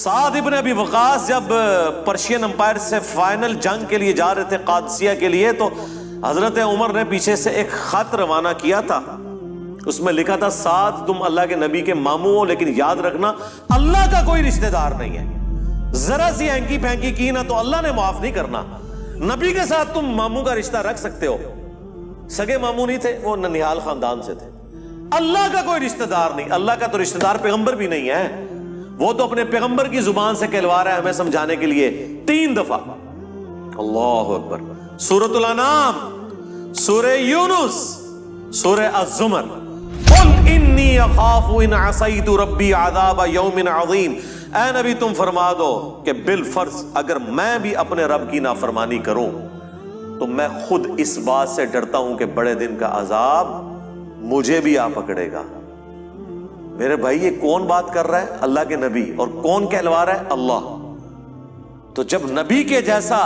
سعد ابن ابی وقاص جب پرشین امپائر سے فائنل جنگ کے لیے جا رہے تھے قادسیہ کے لیے، تو حضرت عمر نے پیچھے سے ایک خط روانہ کیا تھا، اس میں لکھا تھا سعد تم اللہ کے نبی کے ماموں ہو، لیکن یاد رکھنا اللہ کا کوئی رشتہ دار نہیں ہے، ذرا سی ہینکی پھینکی کی نا تو اللہ نے معاف نہیں کرنا۔ نبی کے ساتھ تم ماموں کا رشتہ رکھ سکتے ہو، سگے ماموں نہیں تھے، وہ ننیال خاندان سے تھے، اللہ کا کوئی رشتہ دار نہیں۔ اللہ کا تو رشتہ دار پیغمبر بھی نہیں ہے، وہ تو اپنے پیغمبر کی زبان سے کہلوا رہا ہے ہمیں سمجھانے کے لیے 3 دفعہ۔ اللہ اکبر۔ سورۃ الانعام، سورہ یونس، سورہ الزمر، قل انی اخاف ان عصیت ربی عذاب یوم عظیم۔ اے نبی تم فرما دو کہ بالفرض اگر میں بھی اپنے رب کی نافرمانی کروں تو میں خود اس بات سے ڈرتا ہوں کہ بڑے دن کا عذاب مجھے بھی آ پکڑے گا۔ میرے بھائی یہ کون بات کر رہا ہے؟ اللہ کے نبی۔ اور کون کہلوا رہا ہے؟ اللہ۔ تو جب نبی کے جیسا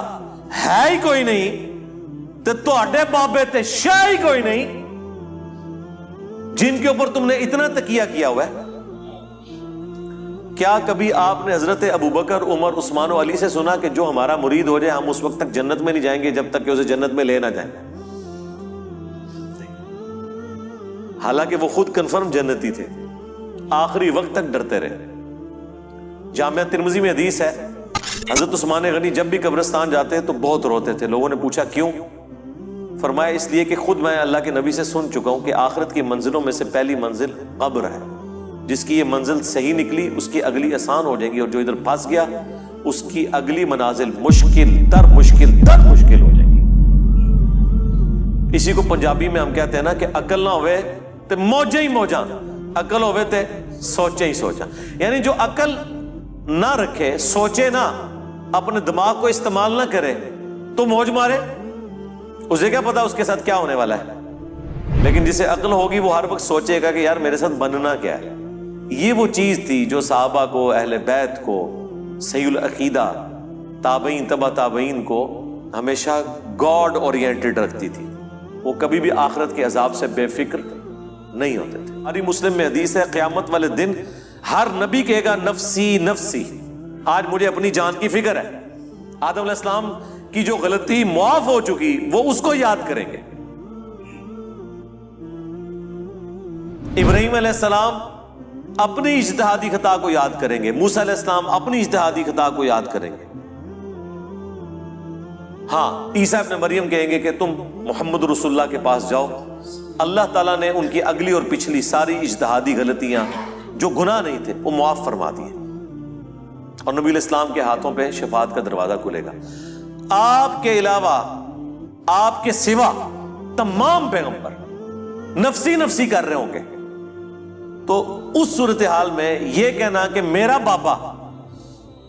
ہے ہی کوئی نہیں تو تواڈے بابے تے شاہ ہی کوئی نہیں جن کے اوپر تم نے اتنا تکیہ کیا ہوا ہے۔ کیا کبھی آپ نے حضرت ابوبکر، عمر، عثمان و علی سے سنا کہ جو ہمارا مرید ہو جائے ہم اس وقت تک جنت میں نہیں جائیں گے جب تک کہ اسے جنت میں لے نہ جائیں؟ حالانکہ وہ خود کنفرم جنتی تھے، آخری وقت تک ڈرتے رہے۔ جامعہ ترمذی میں حدیث ہے، حضرت عثمان غنی جب بھی قبرستان جاتے تو بہت روتے تھے۔ لوگوں نے پوچھا کیوں؟ فرمایا اس لیے کہ خود میں اللہ کے نبی سے سن چکا ہوں کہ آخرت کی منزلوں میں سے پہلی منزل قبر ہے، جس کی یہ منزل صحیح نکلی اس کی اگلی آسان ہو جائے گی، اور جو ادھر پھنس گیا اس کی اگلی منازل مشکل تر مشکل ہو جائے گی۔ اسی کو پنجابی میں ہم کہتے ہیں نا کہ عقل نہ ہوئے تے موجاں ہی موجاں، عقل ہوئے تے سوچے ہی سوچاں۔ یعنی جو عقل نہ رکھے، سوچے نہ، اپنے دماغ کو استعمال نہ کرے تو موج مارے، اسے کیا پتا اس کے ساتھ کیا ہونے والا ہے۔ لیکن جسے عقل ہوگی وہ ہر وقت سوچے گا کہ یار میرے ساتھ بننا کیا ہے۔ یہ وہ چیز تھی جو صحابہ کو، اہل بیت کو، صحیح العقیدہ، تابعین، تبع تابعین کو ہمیشہ گاڈ اورینٹڈ رکھتی تھی۔ وہ کبھی بھی آخرت کے عذاب سے بے فکر نہیں ہوتے تھے۔ ہماری مسلم میں حدیث ہے قیامت والے دن ہر نبی کہے گا نفسی نفسی، آج مجھے اپنی جان کی فکر ہے۔ آدم علیہ السلام کی جو غلطی معاف ہو چکی وہ اس کو یاد کریں گے، ابراہیم علیہ السلام اپنی اجتہادی خطا کو یاد کریں گے، موسیٰ علیہ السلام اپنی اجتہادی خطا کو یاد کریں گے۔ ہاں عیسیٰ ابن مریم کہیں گے کہ تم محمد رسول اللہ کے پاس جاؤ، اللہ تعالیٰ نے ان کی اگلی اور پچھلی ساری اجتہادی غلطیاں جو گناہ نہیں تھے وہ معاف فرما دیے، اور نبی علیہ السلام کے ہاتھوں پہ شفاعت کا دروازہ کھلے گا۔ آپ کے علاوہ، آپ کے سوا تمام پیغمبر نفسی نفسی کر رہے ہوں گے، تو اس صورتحال میں یہ کہنا کہ میرا بابا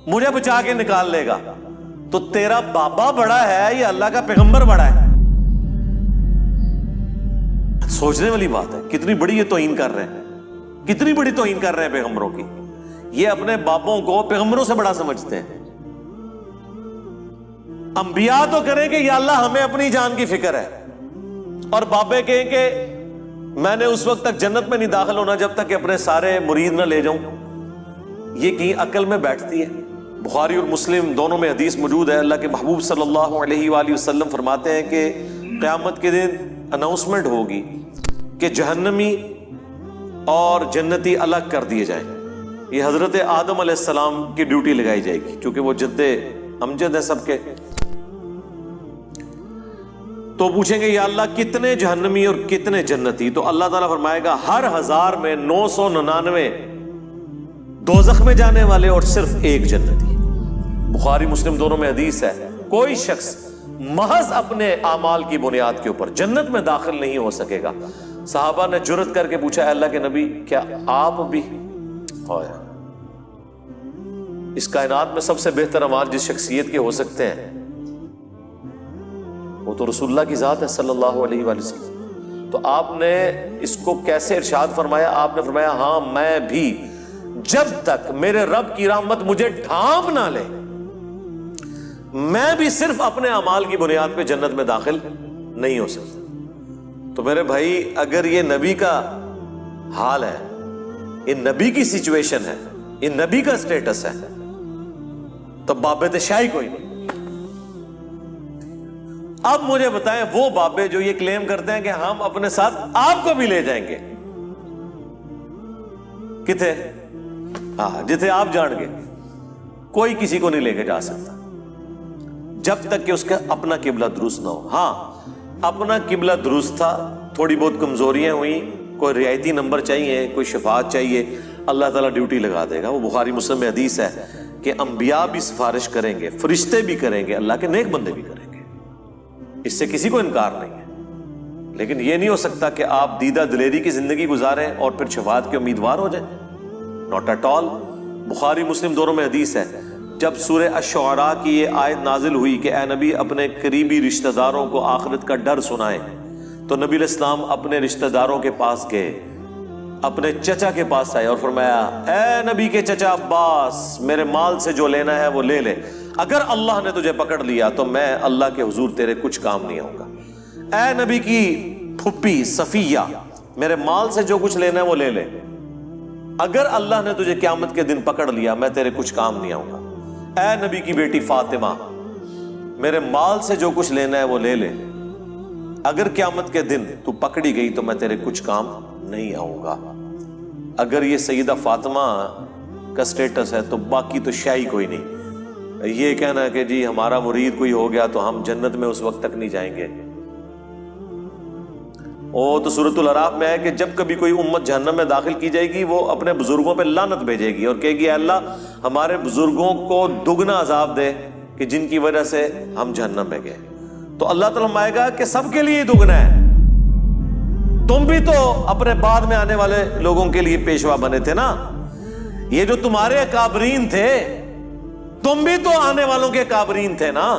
مجھے بچا کے نکال لے گا، تو تیرا بابا بڑا ہے یا اللہ کا پیغمبر بڑا ہے؟ سوچنے والی بات ہے۔ کتنی بڑی یہ توہین کر رہے ہیں، کتنی بڑی توہین کر رہے ہیں پیغمبروں کی۔ یہ اپنے باپوں کو پیغمبروں سے بڑا سمجھتے ہیں۔ انبیاء تو کریں کہ یا اللہ ہمیں اپنی جان کی فکر ہے، اور بابے کہیں کہ میں نے اس وقت تک جنت میں نہیں داخل ہونا جب تک کہ اپنے سارے مرید نہ لے جاؤں۔ یہ کہیں عقل میں بیٹھتی ہے؟ بخاری اور مسلم دونوں میں حدیث موجود ہے، اللہ کے محبوب صلی اللہ علیہ وآلہ وسلم فرماتے ہیں کہ قیامت کے دن اناؤنسمنٹ ہوگی کہ جہنمی اور جنتی الگ کر دیے جائیں۔ یہ حضرت آدم علیہ السلام کی ڈیوٹی لگائی جائے گی کیونکہ وہ جد امجد ہیں سب کے۔ تو پوچھیں گے یا اللہ کتنے جہنمی اور کتنے جنتی؟ تو اللہ تعالیٰ فرمائے گا ہر 1000 میں 999 دوزخ میں جانے والے اور صرف 1 جنتی۔ بخاری مسلم دونوں میں حدیث ہے، کوئی شخص محض اپنے اعمال کی بنیاد کے اوپر جنت میں داخل نہیں ہو سکے گا۔ صحابہ نے جرأت کر کے پوچھا اے اللہ کے نبی کیا آپ بھی؟ اس کائنات میں سب سے بہتر اعمال جس شخصیت کے ہو سکتے ہیں وہ تو رسول اللہ کی ذات ہے صلی اللہ علیہ وآلہ وسلم۔ تو آپ نے اس کو کیسے ارشاد فرمایا؟ آپ نے فرمایا ہاں میں بھی جب تک میرے رب کی رحمت مجھے ڈھانپ نہ لے میں بھی صرف اپنے اعمال کی بنیاد پہ جنت میں داخل نہیں ہو سکتا۔ تو میرے بھائی اگر یہ نبی کا حال ہے، یہ نبی کی سچویشن ہے، یہ نبی کا سٹیٹس ہے، تو بابے تو شاہی کوئی نہیں۔ اب مجھے بتائیں وہ بابے جو یہ کلیم کرتے ہیں کہ ہم اپنے ساتھ آپ کو بھی لے جائیں گے، کتنے؟ ہاں جتنے آپ جان گے، کوئی کسی کو نہیں لے کے جا سکتا جب تک کہ اس کا اپنا قبلہ درست نہ ہو۔ ہاں اپنا قبلہ درست تھا، تھوڑی بہت کمزوریاں ہوئیں، کوئی رعایتی نمبر چاہیے، کوئی شفاعت چاہیے، اللہ تعالیٰ ڈیوٹی لگا دے گا۔ وہ بخاری مسلم میں حدیث ہے کہ انبیاء بھی سفارش کریں گے، فرشتے بھی کریں گے، اللہ کے نیک بندے بھی کریں گے، اس سے کسی کو انکار نہیں ہے۔ لیکن یہ نہیں ہو سکتا کہ آپ دیدہ دلیری کی زندگی گزاریں اور پھر شفاعت کے امیدوار ہو جائیں، ناٹ ایٹ آل۔ بخاری مسلم دونوں میں حدیث ہے، جب سورہ الشعراء کی یہ آیت نازل ہوئی کہ اے نبی اپنے قریبی رشتہ داروں کو آخرت کا ڈر سنائیں، تو نبی علیہ السلام اپنے رشتہ داروں کے پاس گئے، اپنے چچا کے پاس آئے اور فرمایا اے نبی کے چچا عباس، میرے مال سے جو لینا ہے وہ لے لے، اگر اللہ نے تجھے پکڑ لیا تو میں اللہ کے حضور تیرے کچھ کام نہیں آؤں گا۔ اے نبی کی پھپھی صفیہ، میرے مال سے جو کچھ لینا ہے وہ لے لے، اگر اللہ نے تجھے قیامت کے دن پکڑ لیا میں تیرے کچھ کام نہیں آؤں گا۔ اے نبی کی بیٹی فاطمہ، میرے مال سے جو کچھ لینا ہے وہ لے لے، اگر قیامت کے دن تو پکڑی گئی تو میں تیرے کچھ کام نہیں آؤں گا۔ اگر یہ سیدہ فاطمہ کا سٹیٹس ہے تو باقی تو شاہی کوئی نہیں۔ یہ کہنا کہ جی ہمارا مرید کوئی ہو گیا تو ہم جنت میں اس وقت تک نہیں جائیں گے، تو سورۃ الاعراف میں ہے کہ جب کبھی کوئی امت جہنم میں داخل کی جائے گی وہ اپنے بزرگوں پہ لعنت بھیجے گی اور کہے گی اے اللہ ہمارے بزرگوں کو دگنا عذاب دے کہ جن کی وجہ سے ہم جہنم میں گئے۔ تو اللہ تعالیٰ فرمائے گا کہ سب کے لیے دگنا ہے، تم بھی تو اپنے بعد میں آنے والے لوگوں کے لیے پیشوا بنے تھے نا، یہ جو تمہارے اکابرین تھے تم بھی تو آنے والوں کے اکابرین تھے نا۔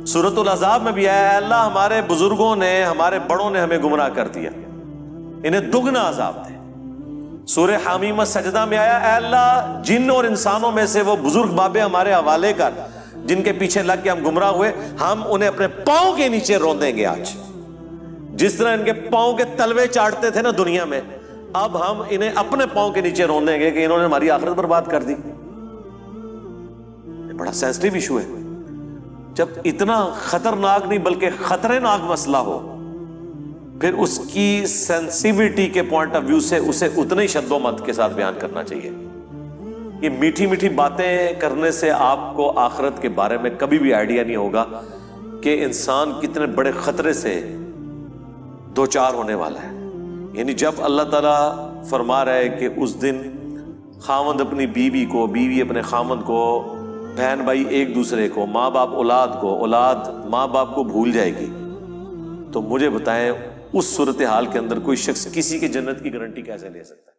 سورۃ الاحزاب میں بھی آیا اے اللہ ہمارے بزرگوں نے، ہمارے بڑوں نے ہمیں گمراہ کر دیا، انہیں دگنا عذاب دے۔ سورہ حامیم سجدہ میں آیا اے اللہ جن اور انسانوں میں سے وہ بزرگ بابے ہمارے حوالے کر جن کے پیچھے لگ کے ہم گمراہ ہوئے، ہم انہیں اپنے پاؤں کے نیچے روندیں گے آج، جس طرح ان کے پاؤں کے تلوے چاٹتے تھے نا دنیا میں، اب ہم انہیں اپنے پاؤں کے نیچے روندیں گے کہ انہوں نے ہماری آخرت برباد کر دی۔ بڑا سینسٹیو ایشو ہے، جب اتنا خطرناک نہیں بلکہ خطرے ناک مسئلہ ہو پھر اس کی سینسیوٹی کے پوائنٹ آف ویو سے اسے اتنے ہی شد و مت کے ساتھ بیان کرنا چاہیے۔ یہ میٹھی میٹھی باتیں کرنے سے آپ کو آخرت کے بارے میں کبھی بھی آئیڈیا نہیں ہوگا کہ انسان کتنے بڑے خطرے سے دوچار ہونے والا ہے۔ یعنی جب اللہ تعالیٰ فرما رہا ہے کہ اس دن خاوند اپنی بیوی کو، بیوی اپنے خاوند کو، بہن بھائی ایک دوسرے کو، ماں باپ اولاد کو، اولاد ماں باپ کو بھول جائے گی، تو مجھے بتائیں اس صورتحال کے اندر کوئی شخص کسی کی جنت کی گارنٹی کیسے لے سکتا ہے؟